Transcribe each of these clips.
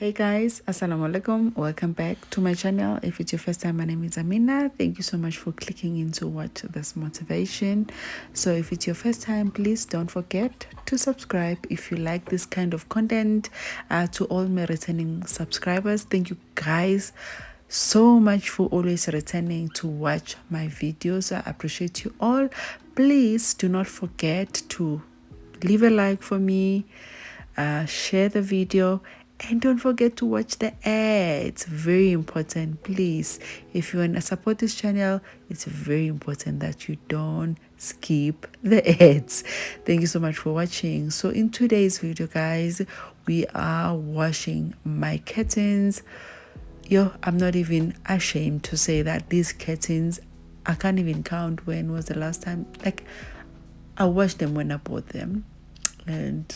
Hey guys, assalamu alaikum. Welcome back to my channel. If it's your first time, my name is Amina. Thank you so much for clicking in to watch this motivation. So if it's your first time, please don't forget to subscribe if you like this kind of content. To all my returning subscribers, thank you guys so much for always returning to watch my videos. I appreciate you all. Please do not forget to leave a like for me, share the video, and don't forget to watch the ads. Very important, please. If you want to support this channel, it's very important that you don't skip the ads. Thank you so much for watching. So in today's video, guys, we are washing my curtains. I'm not even ashamed to say that these curtains, I can't even count when was the last time. Like, I washed them when I bought them, and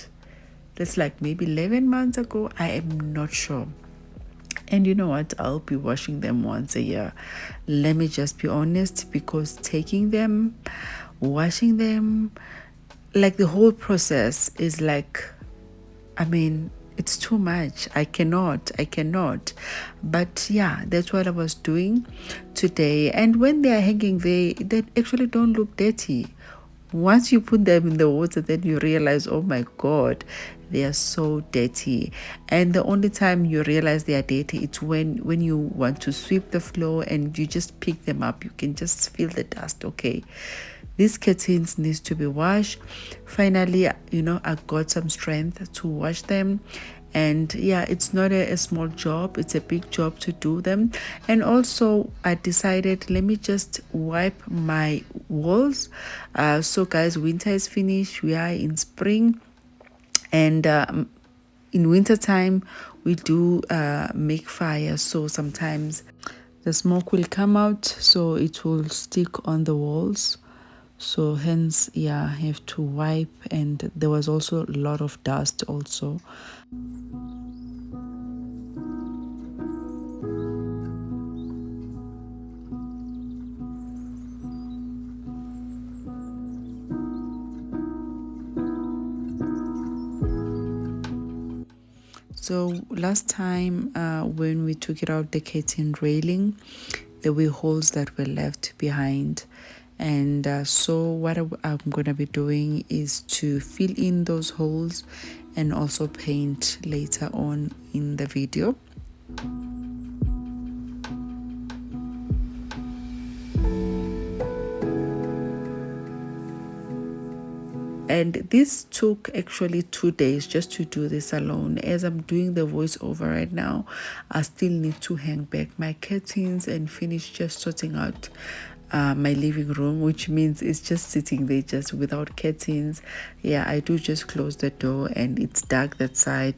that's like maybe 11 months ago. I am not sure. And you know what? I'll be washing them once a year. Let me just be honest, because taking them, washing them, like the whole process is like, it's too much. I cannot. But yeah, that's what I was doing today. And when they are hanging, they actually don't look dirty. Once you put them in the water, then you realize, oh my God, they are so dirty. And the only time you realize they are dirty, it's when you want to sweep the floor and you just pick them up. You can just feel the dust. Okay, these curtains needs to be washed. Finally, I got some strength to wash them. And yeah, it's not a small job, it's a big job to do them. And also I decided, let me just wipe my walls. So guys, winter is finished, we are in spring, and in winter time we do make fire, so sometimes the smoke will come out, so it will stick on the walls. So hence, yeah, I have to wipe. And there was also a lot of dust also. So last time when we took it out, the curtain railing, there were holes that were left behind. And so what I'm going to be doing is to fill in those holes and also paint later on in the video. And this took actually 2 days just to do this alone. As I'm doing the voiceover right now, I still need to hang back my curtains and finish just sorting out my living room, which means it's just sitting there just without curtains. Yeah, I do just close the door and it's dark that side,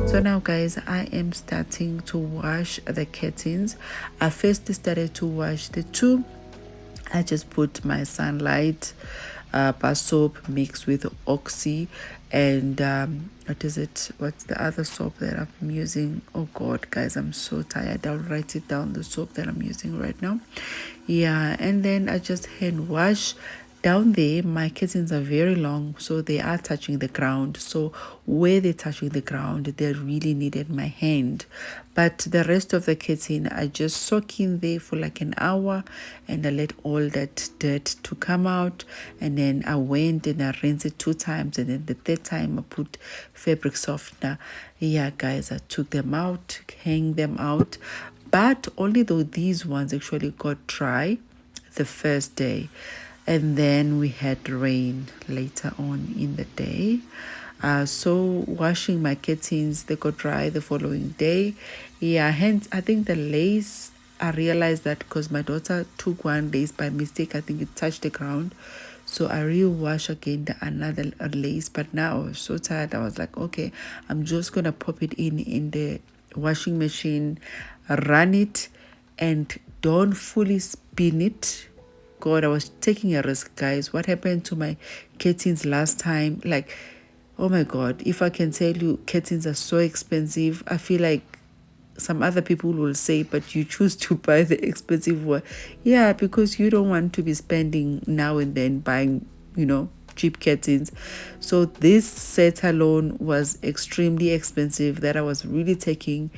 So now guys, I am starting to wash the curtains. I first started to wash the two. I just put my Sunlight bar soap mixed with Oxy and what's the other soap that I'm using? Oh God, guys, I'm so tired. I'll write it down, the soap that I'm using right now. Yeah, and then I just hand wash. Down there, my curtains are very long, so they are touching the ground. So where they're touching the ground, they really needed my hand. But the rest of the curtain, I just soak in there for like an hour, and I let all that dirt to come out. And then I went and I rinsed it 2 times, and then the 3rd time I put fabric softener. Yeah, guys, I took them out, hang them out. But only though these ones actually got dry the first day. And then we had rain later on in the day. So washing my curtains, they got dry the following day. Yeah, hence I think the lace, I realized that because my daughter took one lace by mistake. I think it touched the ground. So I rewash again another lace. But now I was so tired. I was like, okay, I'm just gonna pop it in the washing machine, run it, and don't fully spin it. God, I was taking a risk, guys. What happened to my curtains last time? Like, oh my God, if I can tell you, curtains are so expensive. I feel like some other people will say, but you choose to buy the expensive one. Yeah, because you don't want to be spending now and then buying, cheap curtains. So this set alone was extremely expensive, that I was really taking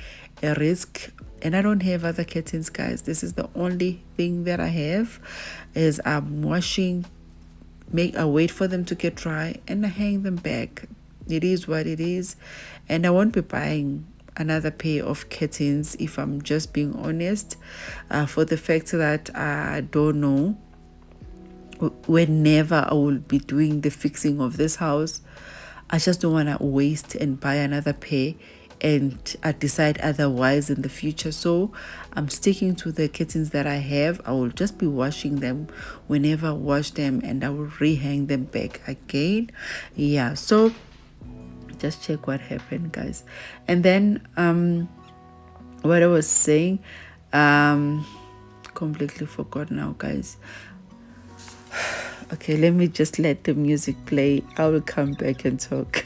a risk. And I don't have other curtains, guys. This is the only thing that I have, is I'm washing, I wait for them to get dry, and I hang them back. It is what it is. And I won't be buying another pair of curtains, if I'm just being honest, for the fact that I don't know whenever I will be doing the fixing of this house. I just don't want to waste and buy another pair and I decide otherwise in the future. So I'm sticking to the curtains that I have. I will just be washing them whenever I wash them, and I will rehang them back again. Yeah, so just check what happened, guys. And then what I was saying, completely forgot now, guys. Okay, let me just let the music play. I will come back and talk.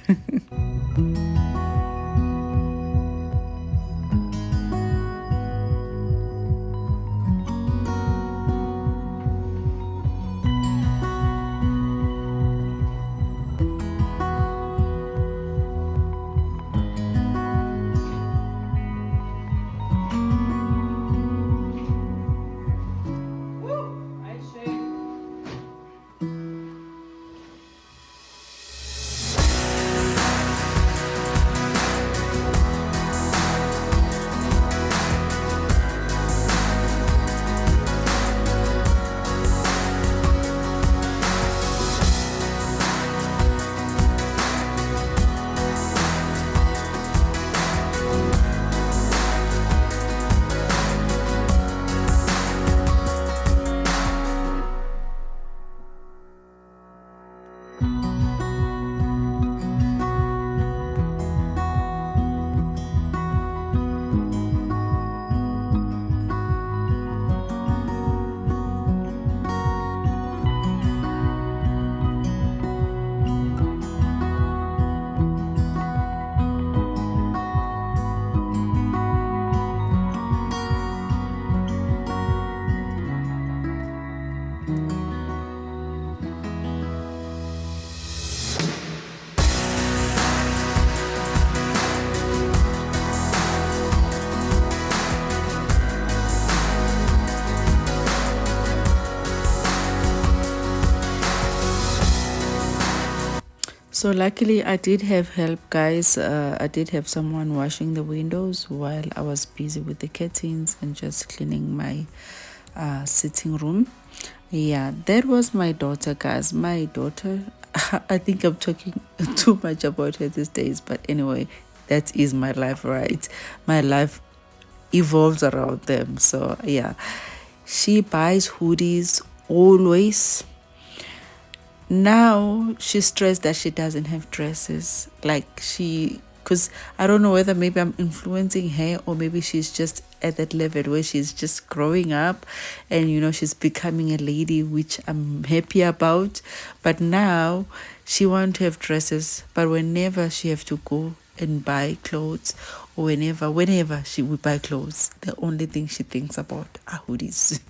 So luckily I did have help, guys. I did have someone washing the windows while I was busy with the curtains and just cleaning my sitting room. Yeah, that was my daughter, guys. My daughter, I think I'm talking too much about her these days, but anyway, that is my life, right? My life evolves around them. So yeah, she buys hoodies always. Now she's stressed that she doesn't have dresses, because I don't know whether maybe I'm influencing her, or maybe she's just at that level where she's just growing up and she's becoming a lady, which I'm happy about. But now she wants to have dresses, but whenever she have to go and buy clothes, or whenever she would buy clothes, the only thing she thinks about are hoodies.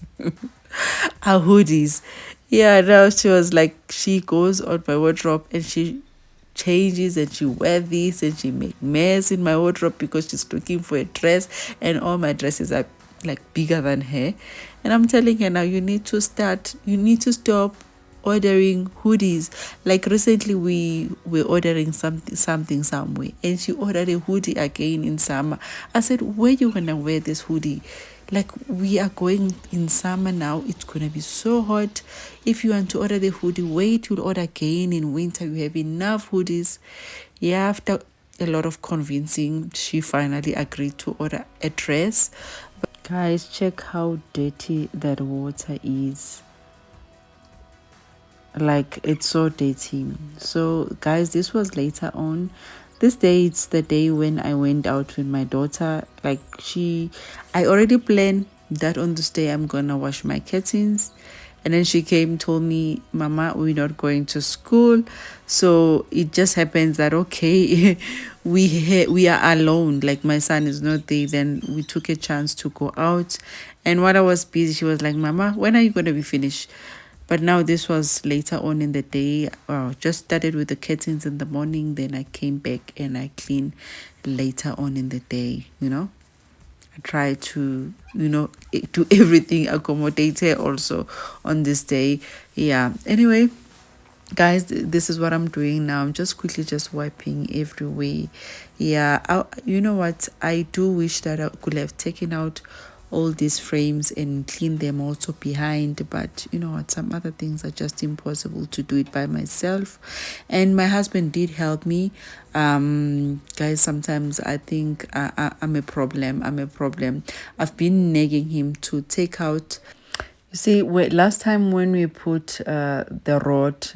Are hoodies. Yeah, now she was like, she goes on my wardrobe and she changes and she wear this and she make mess in my wardrobe because she's looking for a dress, and all my dresses are like bigger than her. And I'm telling her, now you need to stop ordering hoodies. Like recently we were ordering something somewhere, and she ordered a hoodie again in summer. I said, where you gonna wear this hoodie? Like, we are going in summer now, it's gonna be so hot. If you want to order the hoodie, wait, you'll order again in winter. You have enough hoodies. Yeah, after a lot of convincing, she finally agreed to order a dress. Guys, check how dirty that water is. Like, it's so dirty. So guys, this was later on. This day, it's the day when I went out with my daughter. Like, I already planned that on this day I'm gonna wash my curtains. And then she came, told me, Mama, we're not going to school. So it just happens that, okay, we are alone. Like, my son is not there. Then we took a chance to go out. And while I was busy, she was like, Mama, when are you going to be finished? But now this was later on in the day. Just started with the curtains in the morning. Then I came back and I cleaned later on in the day. I try to, do everything, accommodate her also on this day. Yeah. Anyway, guys, this is what I'm doing now. I'm just quickly just wiping everywhere. Yeah. You know what? I do wish that I could have taken out all these frames and clean them also behind, but you know what, some other things are just impossible to do it by myself. And my husband did help me. Guys, sometimes I think I'm a problem. I've been nagging him to take out. You see, last time when we put the rod,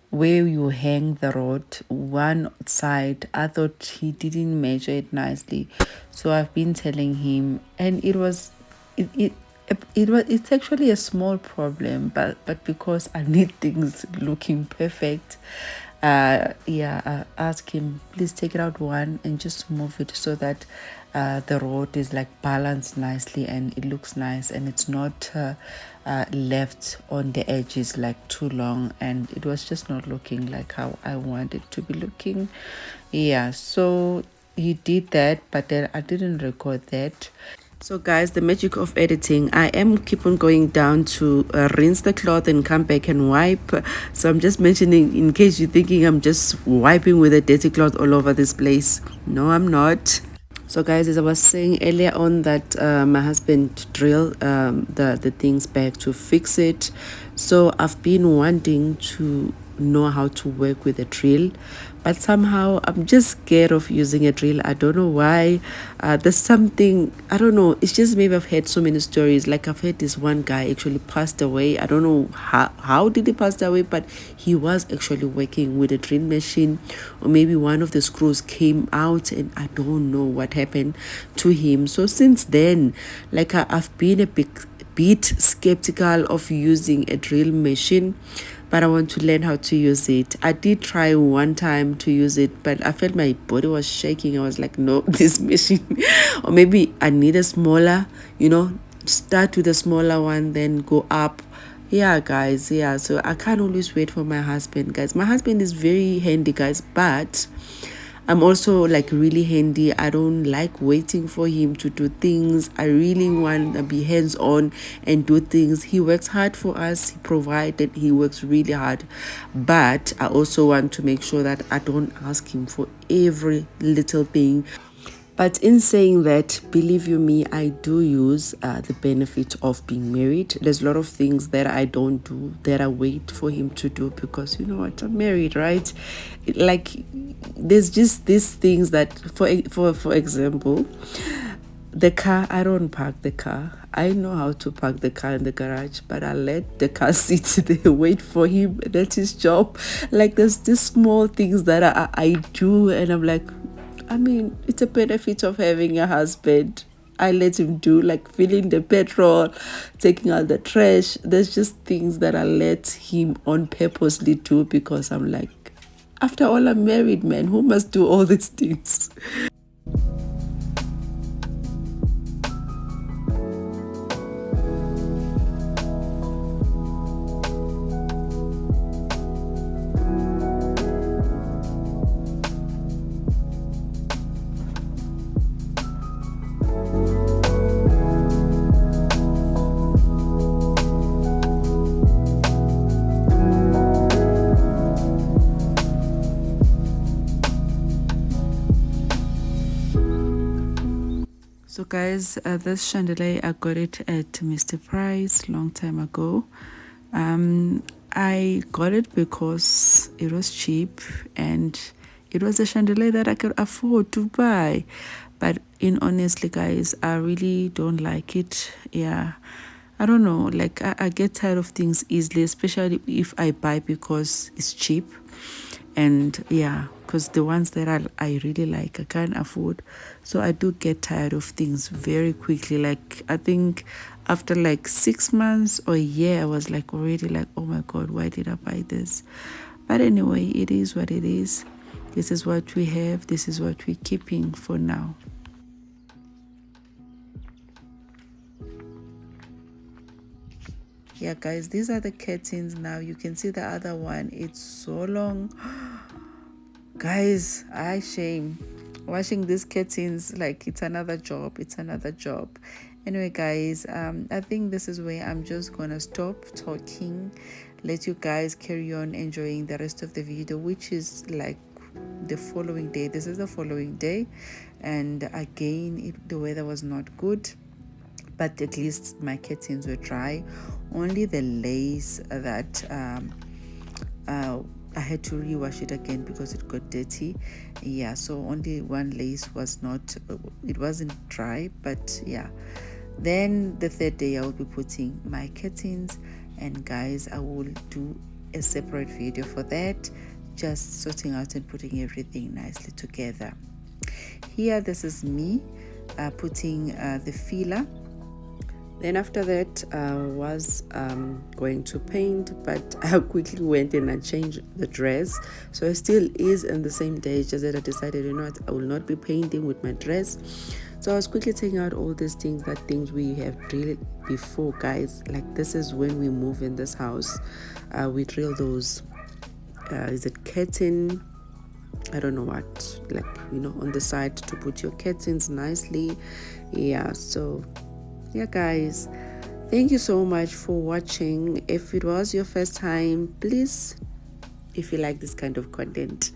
where you hang the rod, one side, I thought he didn't measure it nicely. So I've been telling him, and it's actually a small problem, but because I need things looking perfect, ask him, please take it out one and just move it so that the road is like balanced nicely and it looks nice, and it's not left on the edges like too long, and it was just not looking like how I wanted to be looking. Yeah, so he did that, but then I didn't record that. So guys, the magic of editing, I am keep on going down to rinse the cloth and come back and wipe. So I'm just mentioning in case you're thinking I'm just wiping with a dirty cloth all over this place. No, I'm not. So guys, as I was saying earlier on, that my husband drilled the things back to fix it. So I've been wanting to know how to work with a drill, but somehow I'm just scared of using a drill. I don't know why. There's something, I don't know, it's just maybe I've heard so many stories. Like, I've heard this one guy actually passed away. I don't know how did he pass away, but he was actually working with a drill machine, or maybe one of the screws came out and I don't know what happened to him. So since then, like, I've been a bit skeptical of using a drill machine, but I want to learn how to use it. I did try one time to use it, but I felt my body was shaking. I was like, no, this machine, or maybe I need a smaller, start with a smaller one, then go up. Yeah, guys. Yeah, so I can't always wait for my husband, guys. My husband is very handy, guys, but I'm also like really handy. I don't like waiting for him to do things. I really want to be hands-on and do things. He works hard for us. He provided. He works really hard. But I also want to make sure that I don't ask him for every little thing. But in saying that, believe you me, I do use the benefit of being married. There's a lot of things that I don't do that I wait for him to do, because you know what, I'm married, right? Like, there's just these things that, for example, the car, I don't park the car. I know how to park the car in the garage, but I let the car sit there, wait for him. That's his job. Like, there's these small things that I do, and I'm like, I mean, it's a benefit of having a husband. I let him do, like, filling the petrol, taking out the trash. There's just things that I let him on purposely do, because I'm like, after all, I'm married, man. Who must do all these things? So guys, this chandelier, I got it at Mr. Price long time ago. I got it because it was cheap and it was a chandelier that I could afford to buy. But in honestly, guys, I really don't like it. Yeah, I don't know. Like I get tired of things easily, especially if I buy because it's cheap. And yeah, because the ones that I really like, I can't afford. So I do get tired of things very quickly. Like I think after like 6 months or a year, I was like already like, oh my God, why did I buy this? But anyway, it is what it is. This is what we have. This is what we're keeping for now. Yeah, guys, these are the curtains now. You can see the other one. It's so long. Guys, I shame. Washing these curtains, like it's another job. It's another job. Anyway, guys, I think this is where I'm just gonna stop talking. Let you guys carry on enjoying the rest of the video, which is like the following day. This is the following day, and again, the weather was not good, but at least my curtains were dry. Only the lace that I had to rewash it again because it got dirty. Yeah, so only one lace was not, it wasn't dry, but yeah. Then the third day I will be putting my curtains, and guys, I will do a separate video for that, just sorting out and putting everything nicely together. Here, this is me putting the filler. Then after that, I was going to paint, but I quickly went and I changed the dress. So it still is in the same day, just that I decided, you know what, I will not be painting with my dress. So I was quickly taking out all these things, we have drilled before, guys. Like this is when we move in this house. We drill those, is it curtain? I don't know what, like, you know, on the side to put your curtains nicely. Yeah, so yeah, guys, thank you so much for watching. If it was your first time, please, if you like this kind of content,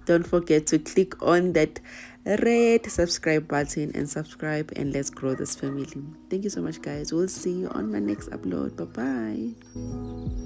don't forget to click on that red subscribe button and subscribe, and let's grow this family. Thank you so much, guys. We'll see you on my next upload. Bye bye.